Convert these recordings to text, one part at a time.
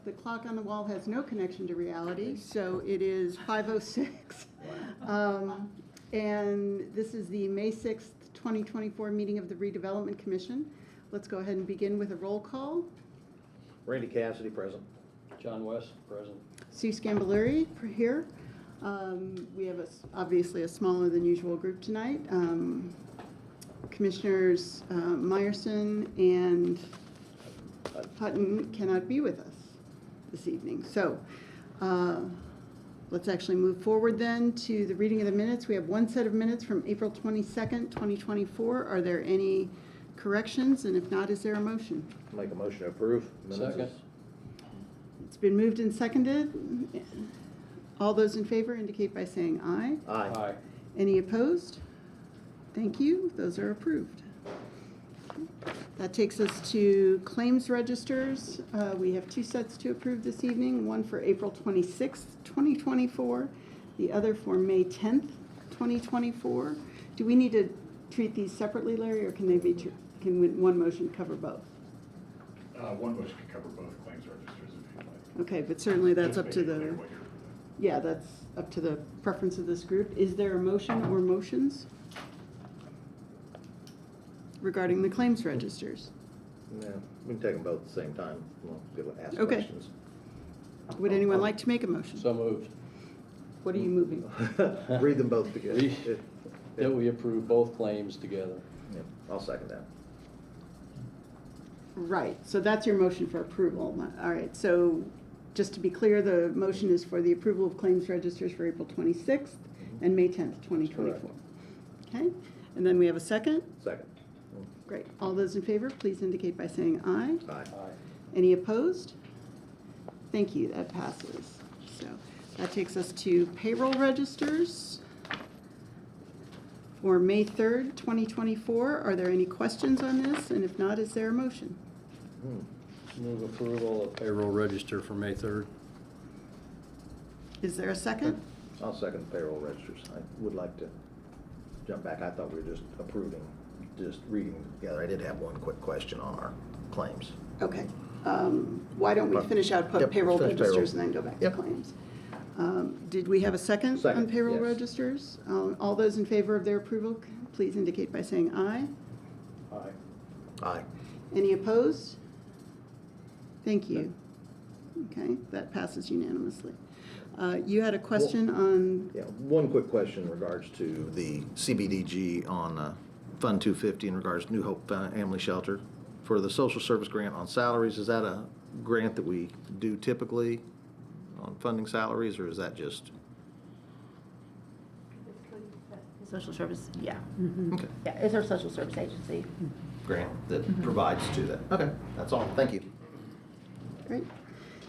the clock on the wall has no connection to reality, so it is 5:06. And this is the May 6th, 2024 meeting of the Redevelopment Commission. Let's go ahead and begin with a roll call. Randy Cassidy, present. John West, present. Sue Scamballeri here. We have obviously a smaller than usual group tonight. Commissioners Meyerson and Hutton cannot be with us this evening. So let's actually move forward then to the reading of the minutes. We have one set of minutes from April 22nd, 2024. Are there any corrections? And if not, is there a motion? Make a motion to approve. Second. It's been moved and seconded. All those in favor indicate by saying aye. Aye. Any opposed? Thank you. Those are approved. That takes us to claims registers. We have two sets to approve this evening, one for April 26th, 2024, the other for May 10th, 2024. Do we need to treat these separately, Larry, or can they be, can one motion cover both? One motion can cover both claims registers if you'd like. Okay, but certainly that's Just up to make it the, clear what you're- yeah, that's up to the preference of this group. Is there a motion or motions regarding the claims registers? Yeah, we can take them both at the same time. We'll be able to ask Okay. questions. Would anyone like to make a motion? So moved. What are you moving? Read them both together. That we approve both claims together. Yeah, I'll second that. Right, so that's your motion for approval. All right, so just to be clear, the motion is for the approval of claims registers for April 26th and May 10th, 2024. Okay, and then we have a second? Second. Great. All those in favor, please indicate by saying aye. Aye. Any opposed? Thank you, that passes. So that takes us to payroll registers for May 3rd, 2024. Are there any questions on this? And if not, is there a motion? Move approval of payroll register for May 3rd. Is there a second? I'll second the payroll registers. I would like to jump back. I thought we were just approving, just reading them together. I did have one quick question on our claims. Okay. Why don't we finish out Yep, payroll finish registers payroll. and then go back to Yep. claims? Did we have a second on Second, payroll yes. registers? All those in favor of their approval, please indicate by saying aye. Aye. Aye. Any opposed? Thank you. Okay, that passes unanimously. You had a question on, Yeah, one quick question in regards to the CBDG on Fund 250 in regards to New Hope Family Shelter. For the social service grant on salaries, is that a grant that we do typically on funding salaries, or is that just? Social service, yeah. Okay. Yeah, it's our social service agency. Grant that provides to that. Okay, that's all. Thank you. great.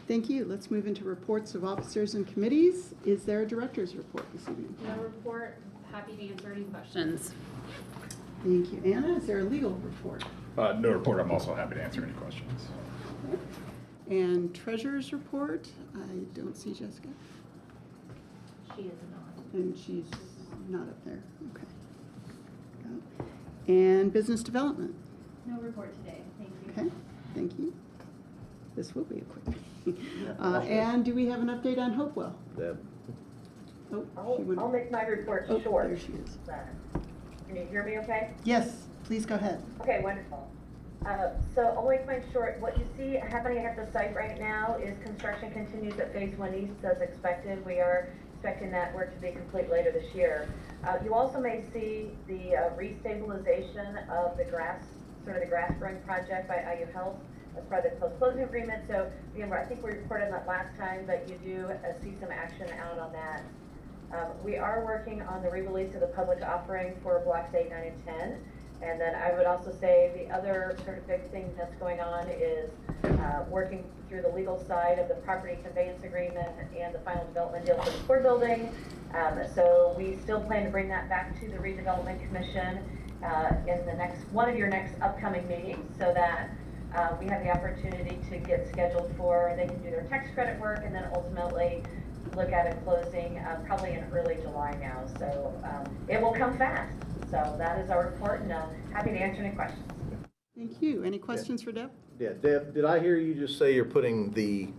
Thank you. Let's move into reports of officers and committees. Is there a director's report this evening? No report. Happy to answer any questions. Thank you. Anna, is there a legal report? No report. I'm also happy to answer any questions. And treasurer's report? I don't see Jessica. She is not. And she's not up there. Okay. And business development? No report today. Thank you. Okay, thank you. This will be a quick meeting. And do we have an update on Hopewell? Deb? Oh, she went. I'll make my report Oh, short. there she is. Can you hear me okay? Yes, please go ahead. Okay, wonderful. So I'll make mine short. What you see happening at the site right now is construction continues at Phase 1 East as expected. We are expecting that work to be complete later this year. You also may see the restabilization of the grass, sort of the grass growing project by IU Health as part of the post-closing agreement. So again, I think we reported on that last time, but you do see some action out on that. We are working on the re-release of the public offering for blocks 8, 9, and 10. And then I would also say the other sort of big thing that's going on is working through the legal side of the property conveyance agreement and the final development deal for the core building. So we still plan to bring that back to the Redevelopment Commission in the one of your next upcoming meetings, so that we have the opportunity to get scheduled for, they can do their tax credit work and then ultimately look at a closing probably in early July now. So it will come fast. So that is our report, and happy to answer any questions. Thank you. Any questions for Deb? Yeah, Deb, did I hear you just say you're putting the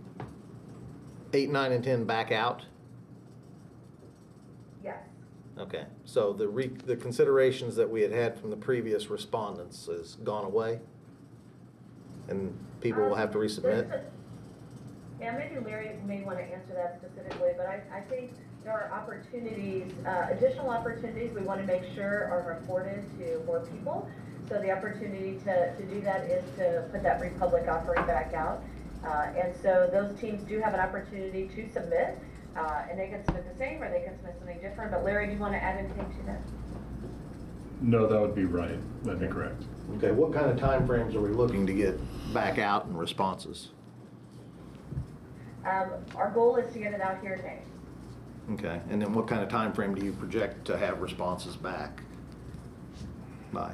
8, 9, and 10 back out? Yes. Okay, so the considerations that we had from the previous respondents has gone away? And people will have to resubmit? Yeah, maybe Larry may want to answer that specifically, but I think there are opportunities, additional opportunities we want to make sure are afforded to more people. So the opportunity to do that is to put that Republic offering back out. And so those teams do have an opportunity to submit, and they can submit the same or they can submit something different. But Larry, do you want to add anything to that? No, that would be right. That'd be correct. Okay, what kind of timeframes are we looking to get back out and responses? Our goal is to get it out here in May. Okay, and then what kind of timeframe do you project to have responses back by?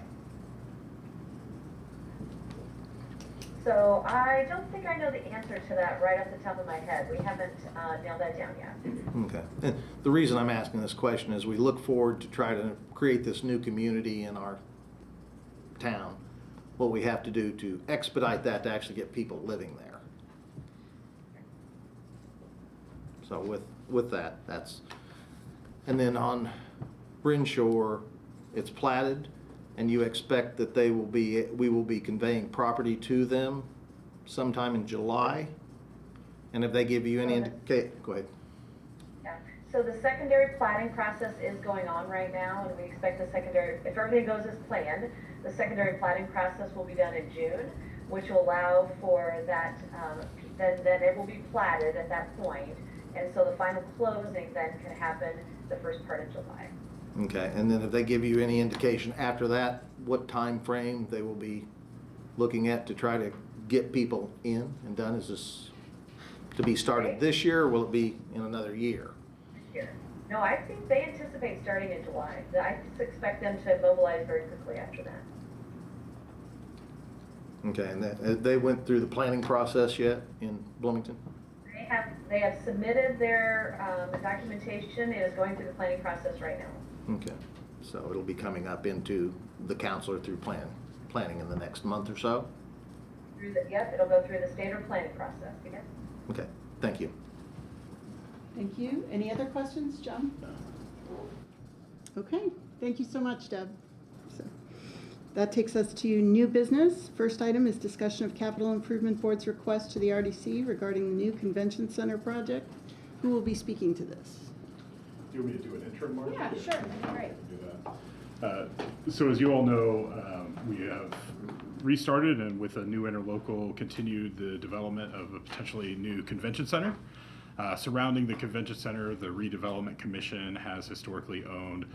So I don't think I know the answer to that right off the top of my head. We haven't nailed that down yet. Okay, and the reason I'm asking this question is we look forward to try to create this new community in our town. What we have to do to expedite that to actually get people living there. So with that, and then on Bryn Shore, it's platted, and you expect that we will be conveying property to them sometime in July? And if they give you any go ahead. Yeah. So the secondary plating process is going on right now, and we expect the secondary, if everything goes as planned, the secondary plating process will be done in June, which will allow for that, then it will be platted at that point. And so the final closing then can happen the first part of July. Okay, and then if they give you any indication after that, what time frame they will be looking at to try to get people in and done? Is this to be started this year, or will it be in another year? Here. No, I think they anticipate starting in July. I expect them to mobilize very quickly after that. Okay, and they went through the planning process yet in Bloomington? They have submitted their documentation. It is going through the planning process right now. Okay, so it'll be coming up into the counselor through planning in the next month or so? Yep, it'll go through the standard planning process, yes. Okay, thank you. Thank you. Any other questions, John? Okay, thank you so much, Deb. So, that takes us to new business. First item is discussion of Capital Improvement Board's request to the RDC regarding the new convention center project. Who will be speaking to this? Do you want me to do an intro, Mark? Yeah, sure, that'd be great. Do that. So as you all know, we have restarted and with a new interlocal continued the development of a potentially new convention center. Surrounding the convention center, the Redevelopment Commission has historically owned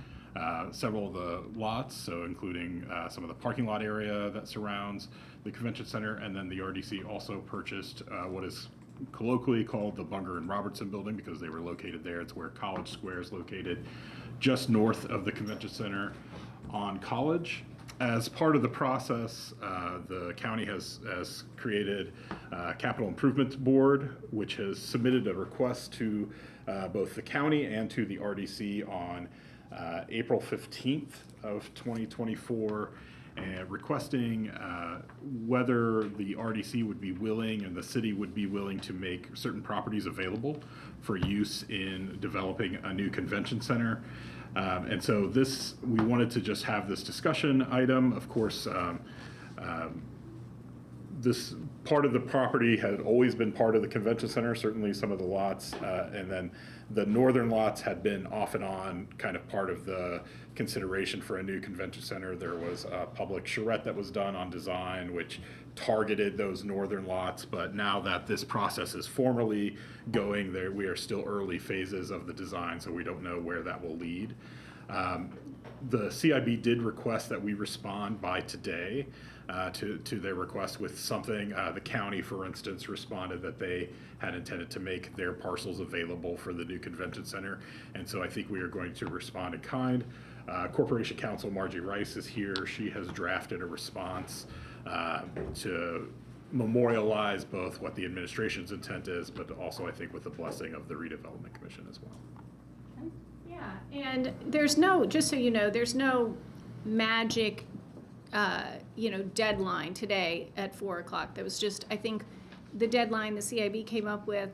several of the lots, so including some of the parking lot area that surrounds the convention center, and then the RDC also purchased what is colloquially called the Bunger and Robertson building because they were located there. It's where College Square is located, just north of the convention center on College. As part of the process, the county has created a Capital Improvement Board, which has submitted a request to both the county and to the RDC on April 15th of 2024, and requesting whether the RDC would be willing and the city would be willing to make certain properties available for use in developing a new convention center. And so we wanted to just have this discussion item. Of course, this part of the property had always been part of the convention center, certainly some of the lots, and then the northern lots had been off and on kind of part of the consideration for a new convention center. There was a public charrette that was done on design, which targeted those northern lots, but now that this process is formally going there, we are still early phases of the design, so we don't know where that will lead. The CIB did request that we respond by today to their request with something. The county, for instance, responded that they had intended to make their parcels available for the new convention center, and so I think we are going to respond in kind. Corporation Counsel Margie Rice is here. She has drafted a response to memorialize both what the administration's intent is, but also I think with the blessing of the Redevelopment Commission as well. Yeah, and there's no, just so you know, there's no magic, deadline today at 4 o'clock. That was just, I think, the deadline the CIB came up with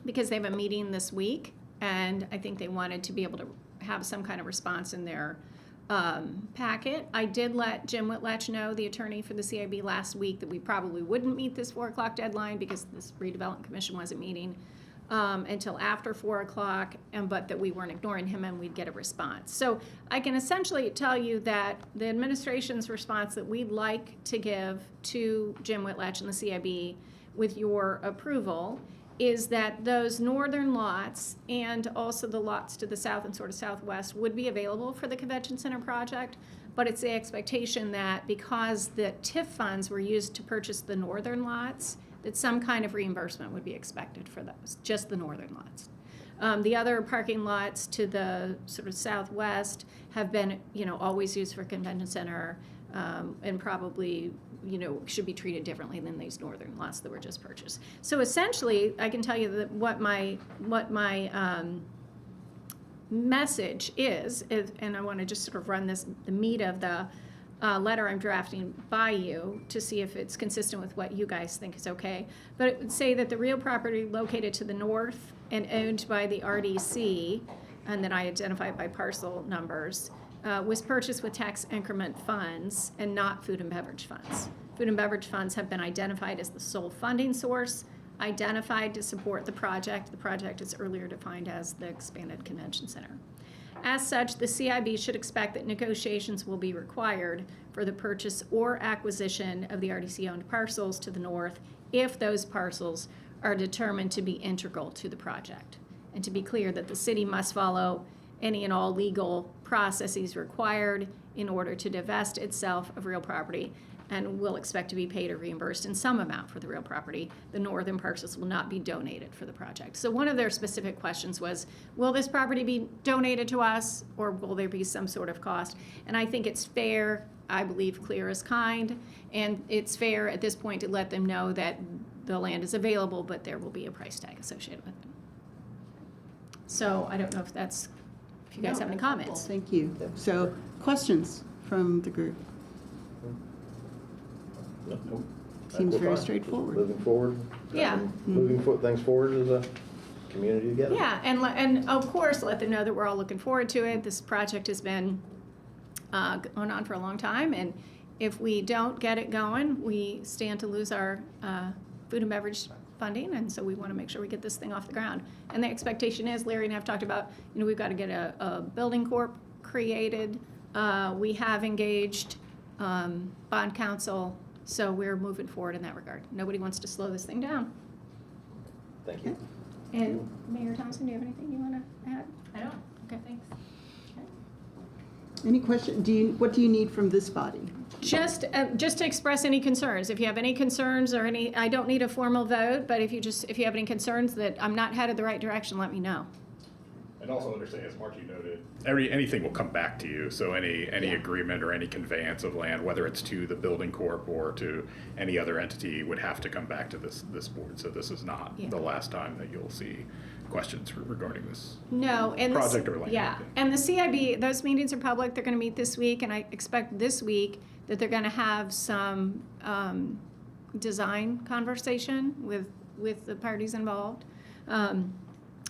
because they have a meeting this week, and I think they wanted to be able to have some kind of response in their packet. I did let Jim Whitlatch know, the attorney for the CIB, last week that we probably wouldn't meet this 4 o'clock deadline because this redevelopment commission wasn't meeting until after 4 o'clock, but that we weren't ignoring him and we'd get a response. So I can essentially tell you that the administration's response that we'd like to give to Jim Whitlatch and the CIB with your approval is that those northern lots and also the lots to the south and sort of southwest would be available for the convention center project, but it's the expectation that because the TIF funds were used to purchase the northern lots, that some kind of reimbursement would be expected for those, just the northern lots. The other parking lots to the sort of southwest have been, always used for convention center, and probably, should be treated differently than these northern lots that were just purchased. So essentially, I can tell you that what my message is, and I want to just sort of run the meat of the letter I'm drafting by you to see if it's consistent with what you guys think is okay. But it would say that the real property located to the north and owned by the RDC, and that I identified by parcel numbers, was purchased with tax increment funds and not food and beverage funds. Food and beverage funds have been identified as the sole funding source, identified to support the project. The project is earlier defined as the expanded convention center. As such, the CIB should expect that negotiations will be required for the purchase or acquisition of the RDC-owned parcels to the north if those parcels are determined to be integral to the project. And to be clear, that the city must follow any and all legal processes required in order to divest itself of real property, and will expect to be paid or reimbursed in some amount for the real property. The northern parcels will not be donated for the project. So one of their specific questions was, will this property be donated to us, or will there be some sort of cost? And I think it's fair, I believe clear as kind, and it's fair at this point to let them know that the land is available, but there will be a price tag associated with it. So I don't know if you guys have any comments. Thank you. So, questions from the group? Nope. Seems We're very fine. straightforward. Moving forward. Yeah. Moving things forward as a community together. Yeah, and of course, let them know that we're all looking forward to it. This project has been going on for a long time, and if we don't get it going, we stand to lose our food and beverage funding, and so we want to make sure we get this thing off the ground. And the expectation is, Larry and I have talked about, we've got to get a building corp created. We have engaged bond counsel, so we're moving forward in that regard. Nobody wants to slow this thing down. Thank you. And Mayor Thompson, do you have anything you want to add? I don't. Okay. Thanks. Any question? What do you need from this body? Just to express any concerns. If you have any concerns or I don't need a formal vote, but if you have any concerns that I'm not headed the right direction, let me know. And also understand, as Margie noted, anything will come back to you. So any agreement or any conveyance of land, whether it's to the building corp or to any other entity, would have to come back to this board. So this is not the last time that you'll see questions regarding this. No, and project or land. Yeah, and the CIB, those meetings are public. They're going to meet this week, and I expect this week that they're going to have some design conversation with the parties involved.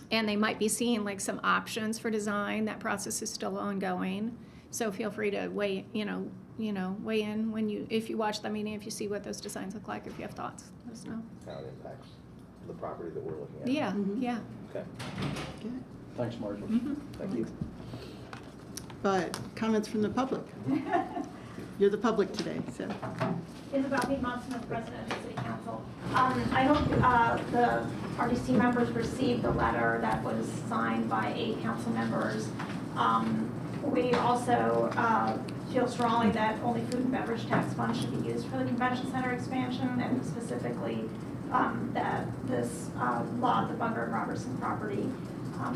And they might be seeing like some options for design. That process is still ongoing. So feel free to weigh in if you watch the meeting, if you see what those designs look like, if you have thoughts, let us know. How it impacts the property that we're looking at. Yeah, yeah. Okay, Okay. Thanks, Margie. thank you. But comments from the public? You're the public today, so. Isabel P. Monson, President of the City Council. I hope the RDC members received the letter that was signed by 8 council members. We also feel strongly that only food and beverage tax funds should be used for the convention center expansion, and specifically that this lot, the Bunker and Robertson property,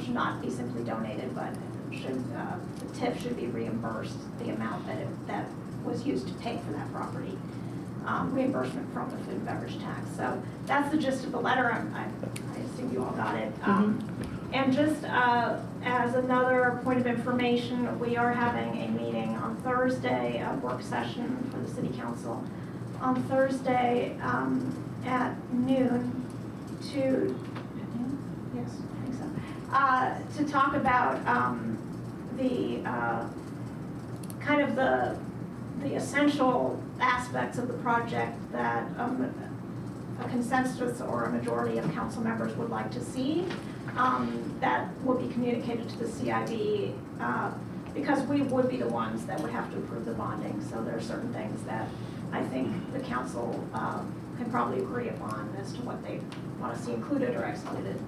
should not be simply donated, but the TIF should be reimbursed the amount that was used to pay for that property. Reimbursement from the food and beverage tax. So that's the gist of the letter. I assume you all got it. And just as another point of information, we are having a meeting on Thursday, a work session for the City Council on Thursday at noon Yes, I think so. To talk about the kind of the essential aspects of the project that a consensus or a majority of council members would like to see, that will be communicated to the CIB, because we would be the ones that would have to approve the bonding. So there are certain things that I think the council can probably agree upon as to what they want to see included or excluded.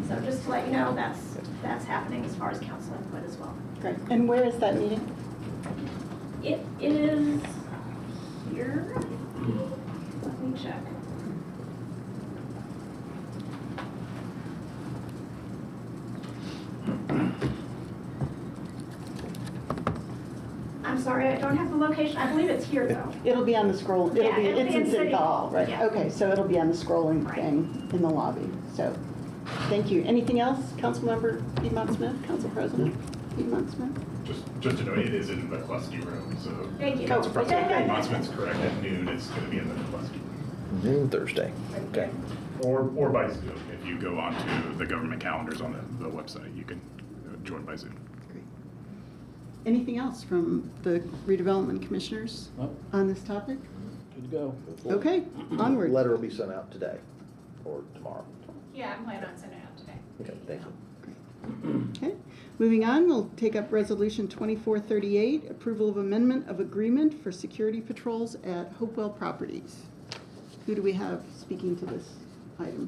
So just to let you know, that's happening as far as council input as well. Great. And where is that meeting? It is here. Let me check. I'm sorry, I don't have the location. I believe it's here though. It'll be on the scroll, it'll Yeah, be, it'll it's be in in City City Hall, Hall, right? yeah. Okay, so it'll be on the scrolling Right. thing in the lobby, so, thank you. Anything else, Councilmember Piedmont Smith, Council President Piedmont Smith? Just to know, it is in the McCluskey room, so. Thank you. Council President Okay. Piedmont Smith's correct, at noon, it's gonna be in the McCluskey room. Noon Thursday. Okay. Or by Zoom, if you go onto the government calendars on the website, you can join by Zoom. Great. Anything else from the redevelopment commissioners No. on this topic? Good to go. Okay, onward. Letter will be sent out today or tomorrow. Yeah, I'm planning on sending it out today. Okay, thank you. Okay, moving on, we'll take up Resolution 2438, approval of amendment of agreement for security patrols at Hopewell Properties. Who do we have speaking to this item?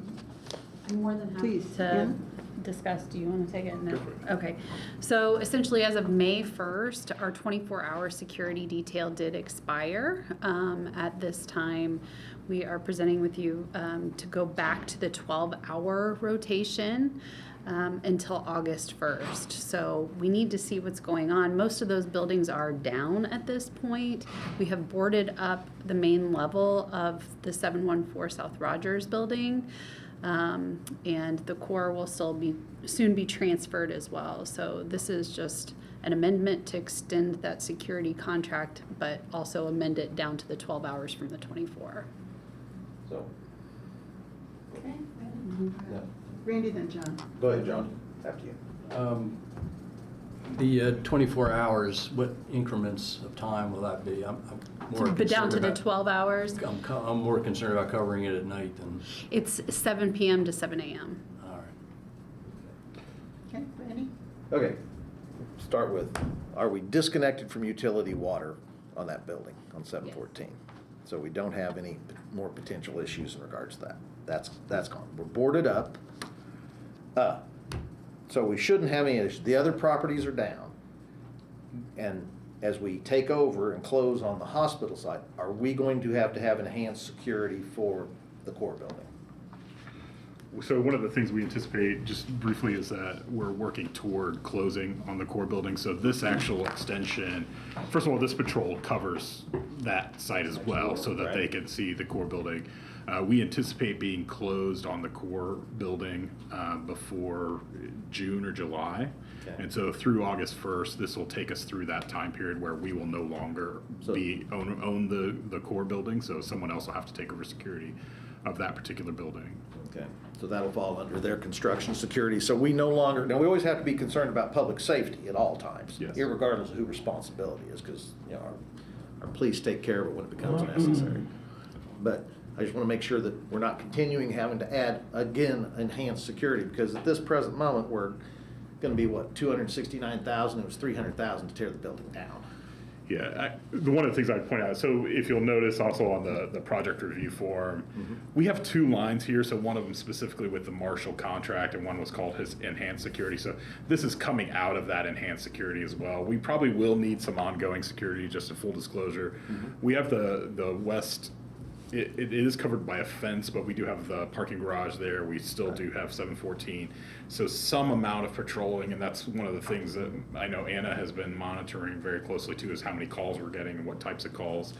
I'm more than happy Please, to Ann. discuss. Do you want to take it? No? Go for it. Okay. So essentially, as of May 1st, our 24-hour security detail did expire. At this time, we are presenting with you to go back to the 12-hour rotation until August 1st. So we need to see what's going on. Most of those buildings are down at this point. We have boarded up the main level of the 714 South Rogers building. And the core will soon be transferred as well. So this is just an amendment to extend that security contract, but also amend it down to the 12 hours from the 24. So, Okay. yeah. Randy, then John. Go ahead, John, after you. The 24 hours, what increments of time will that be? I'm more But down to concerned the about- 12 hours, I'm more concerned about covering it at night than, it's 7 p.m. to 7 a.m. all right. Okay, Randy? Okay, start with, are we disconnected from utility water on that building on 714? So we don't have any more potential issues in regards to that. That's gone. We're boarded up. So we shouldn't have any issues. The other properties are down. And as we take over and close on the hospital side, are we going to have enhanced security for the core building? So one of the things we anticipate, just briefly, is that we're working toward closing on the core building. So this actual extension, first of all, this patrol covers that site as well so that they can see the core building. We anticipate being closed on the core building before June or July. Okay. And so through August 1st, this will take us through that time period where we will no longer own the core building. So someone else will have to take over security of that particular building. Okay, so that'll fall under their construction security. So we no longer, now we always have to be concerned about public safety at all times, Yes. irregardless of who responsibility is, because, you know, our police take care of it when it becomes necessary. But I just want to make sure that we're not continuing having to add, again, enhanced security, because at this present moment, we're going to be, what, $269,000? It was $300,000 to tear the building down. Yeah, one of the things I'd point out, so if you'll notice also on the project review form, we have two lines here, so one of them specifically with the Marshall contract and one was called his enhanced security. So this is coming out of that enhanced security as well. We probably will need some ongoing security, just a full disclosure. We have the west, it is covered by a fence, but we do have the parking garage there. We still do have 714. So some amount of patrolling, and that's one of the things that I know Anna has been monitoring very closely too, is how many calls we're getting and what types of calls,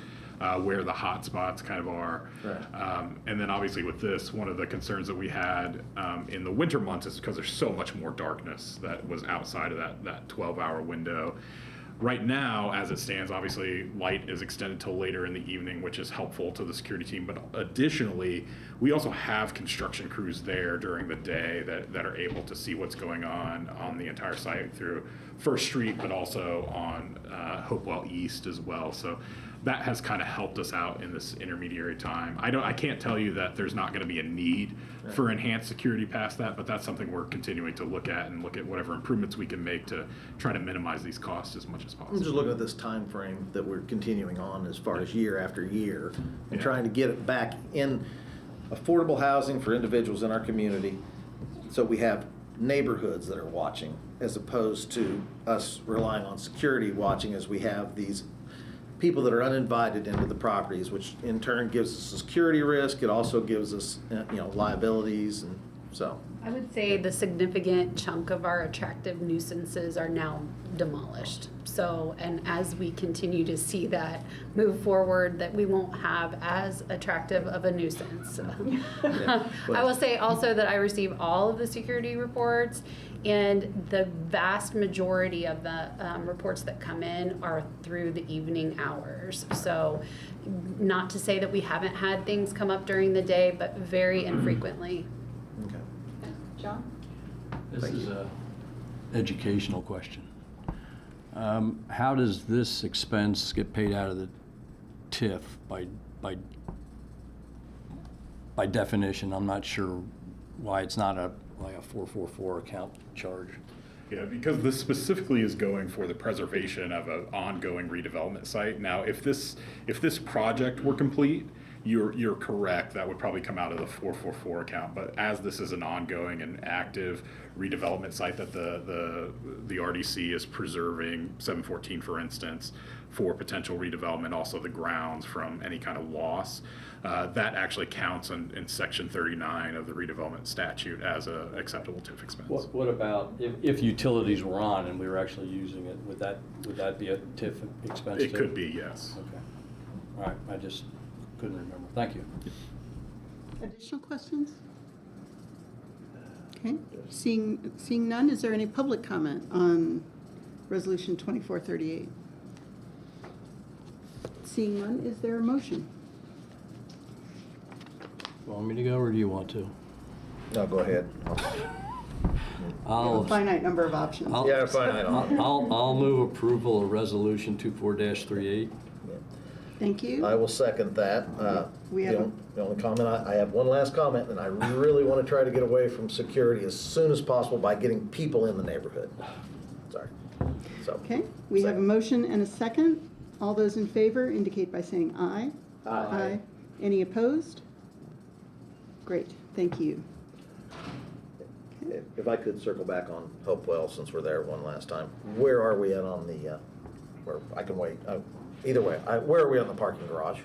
where the hot spots kind of are. Right. And then obviously with this, one of the concerns that we had in the winter months is because there's so much more darkness that was outside of that 12-hour window. Right now, as it stands, obviously, light is extended till later in the evening, which is helpful to the security team. But additionally, we also have construction crews there during the day that are able to see what's going on the entire site through First Street, but also on Hopewell East as well. So that has kind of helped us out in this intermediary time. I can't tell you that there's not going to be a need for enhanced security past that, but that's something we're continuing to look at and look at whatever improvements we can make to try to minimize these costs as much as I'm possible. just looking at this time frame that we're continuing on as far as year after year and Yeah. trying to get it back in affordable housing for individuals in our community. So we have neighborhoods that are watching as opposed to us relying on security watching as we have these people that are uninvited into the properties, which in turn gives us a security risk. It also gives us, liabilities, and so. I would say the significant chunk of our attractive nuisances are now demolished. So, and as we continue to see that move forward, that we won't have as attractive of a nuisance. I will say also that I receive all of the security reports, and the vast majority of the reports that come in are through the evening hours. So, not to say that we haven't had things come up during the day, but very infrequently. Okay. John? This is a educational question. How does this expense get paid out of the TIF by definition? I'm not sure why it's not like a 444 account charge. Yeah, because this specifically is going for the preservation of an ongoing redevelopment site. Now, if this project were complete, you're correct, that would probably come out of the 444 account. But as this is an ongoing and active redevelopment site that the RDC is preserving, 714 for instance, for potential redevelopment, also the grounds from any kind of loss, that actually counts in section 39 of the redevelopment statute as a acceptable TIF expense. What about if utilities were on and we were actually using it, would that be a TIF expense It too? could be, yes. Okay. All right, I just couldn't remember. Thank you. Additional questions? Okay, seeing none, is there any public comment on Resolution 2438? Seeing none, is there a motion? Want me to go or do you want to? No, go ahead. We have I'll, a finite number of options. Yeah, fine, I know. I'll move approval of Resolution 24-38. Thank you. I will second that. We have The only comment, I have one last comment, and I really want to try to get away from security as soon as possible by getting people in the neighborhood. Sorry. So. Okay, we have a motion and a second. All those in favor indicate by saying aye. Aye. Any opposed? Great, thank you. If I could circle back on Hopewell, since we're there one last time, where are we at on the, where I can wait, either way, where are we on the parking garage?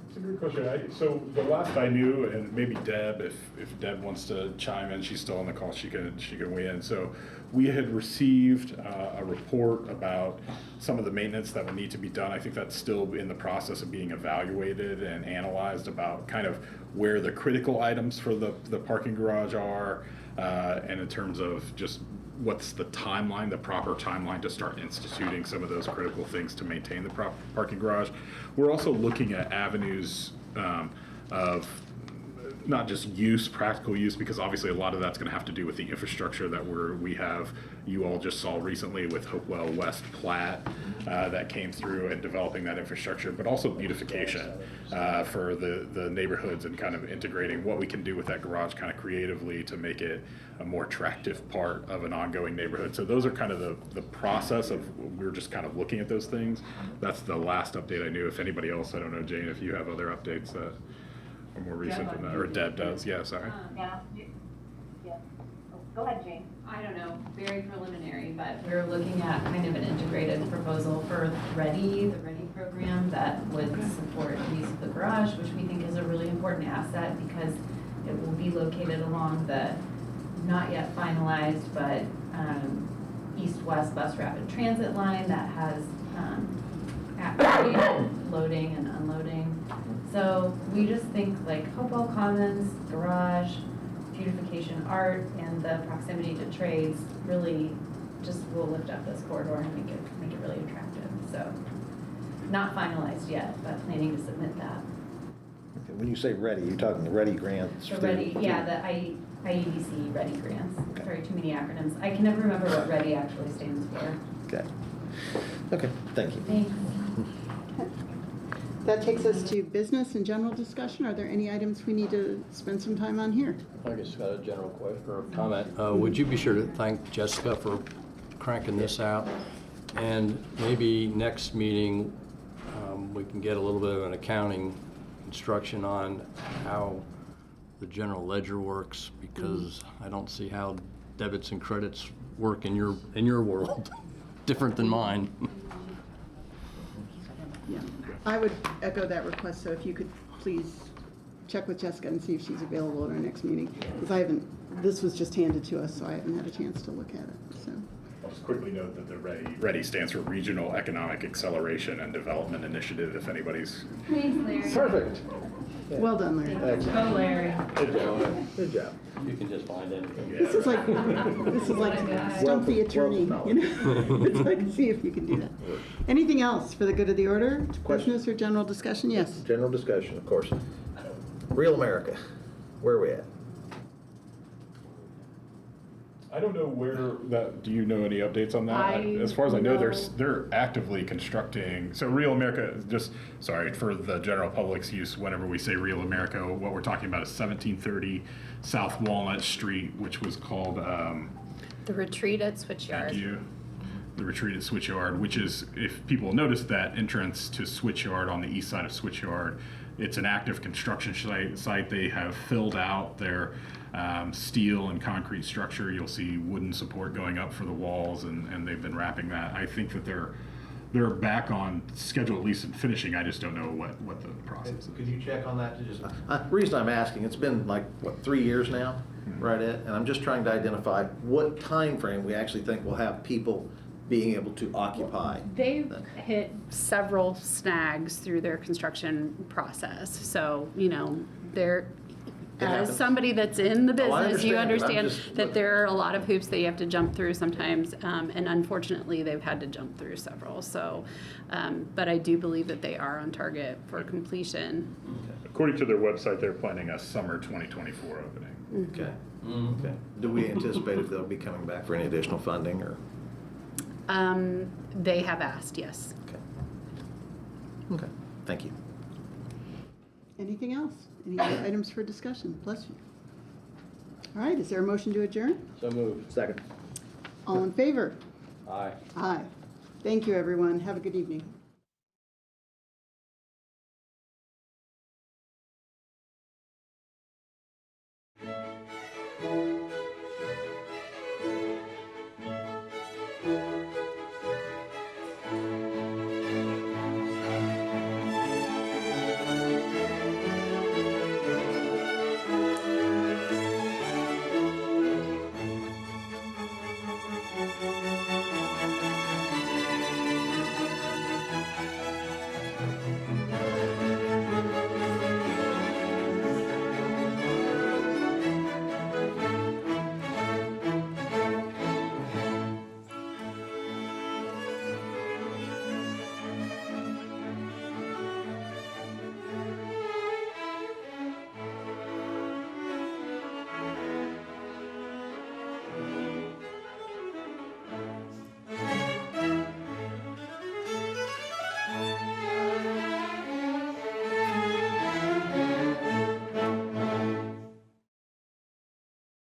It's a good question. So the last I knew, and maybe Deb, if Deb wants to chime in, she's still on the call, she can weigh in. So we had received a report about some of the maintenance that would need to be done. I think that's still in the process of being evaluated and analyzed about kind of where the critical items for the parking garage are, and in terms of just what's the timeline, the proper timeline to start instituting some of those critical things to maintain the proper parking garage. We're also looking at avenues of not just use, practical use, because obviously a lot of that's going to have to do with the infrastructure that we have. You all just saw recently with Hopewell West Plat that came through and developing that infrastructure, but also beautification for the neighborhoods and kind of integrating what we can do with that garage kind of creatively to make it a more attractive part of an ongoing neighborhood. So those are kind of the process of, we're just kind of looking at those things. That's the last update I knew. If anybody else, I don't know, Jane, if you have other updates that are more recent than that, or Deb does. Yeah, sorry. Yeah. Go ahead, Jane. I don't know, very preliminary, but we're looking at kind of an integrated proposal for the Ready program that would support the use of the garage, which we think is a really important asset because it will be located along the not yet finalized, but east-west bus rapid transit line that has loading and unloading. So we just think like Hopewell Commons, garage, beautification art, and the proximity to trades really just will lift up this corridor and make it really attractive. So not finalized yet, but planning to submit that. When you say ready, you're talking the ready grants? The ready, yeah, the IEDC ready grants. Okay. Sorry, too many acronyms. I can never remember what ready actually stands for. Okay. Okay, thank you. Thanks. That takes us to business and general discussion. Are there any items we need to spend some time on here? I just got a general question or comment. Would you be sure to thank Jessica for cranking this out? And maybe next meeting, we can get a little bit of an accounting instruction on how the general ledger works, because I don't see how debits and credits work in your world, different than mine. Yeah, I would echo that request, so if you could please check with Jessica and see if she's available at our next meeting, because this was just handed to us, so I haven't had a chance to look at it, so. I'll just quickly note that the READY stands for Regional Economic Acceleration and Development Initiative, if anybody's. Thanks, Larry. Perfect. Well done, Larry. Go, Larry. Good job. Good job. You can just find anything. This is like stump the attorney, you know? It's like, see if you can do that. Anything else for the good of the order? Question. Business or general discussion? Yes. General discussion, of course. Real America, where are we at? I don't know where that, do you know any updates on that? As far as I know, they're actively constructing, so Real America, just, sorry, for the general public's use, whenever we say Real America, what we're talking about is 1730 South Walnut Street, which was called, The retreat at Switchyard. thank you, the Retreat at Switchyard, which is, if people notice that entrance to Switchyard on the east side of Switchyard, it's an active construction site. They have filled out their steel and concrete structure. You'll see wooden support going up for the walls, and they've been wrapping that. I think that they're back on schedule, at least in finishing. I just don't know what the process is. Could you check on that? The reason I'm asking, it's been like, what, 3 years now, right, Ed? And I'm just trying to identify what time frame we actually think we'll have people being able to occupy. They've hit several snags through their construction process. So, you know, they're, It as happens. somebody that's in the Oh, I business, you understand. I'm understand just that there are a lot of hoops that you have to jump through sometimes. And unfortunately, they've had to jump through several. So, but I do believe that they are on target for completion. According to their website, they're planning a summer 2024 opening. Okay. Okay. Do we anticipate if they'll be coming back for any additional funding, or? They have asked, yes. Okay. Okay, thank you. Anything else? Any other items for discussion? Bless you. All right, is there a motion to adjourn? So moved. Second. All in favor? Aye. Aye. Thank you, everyone. Have a good evening.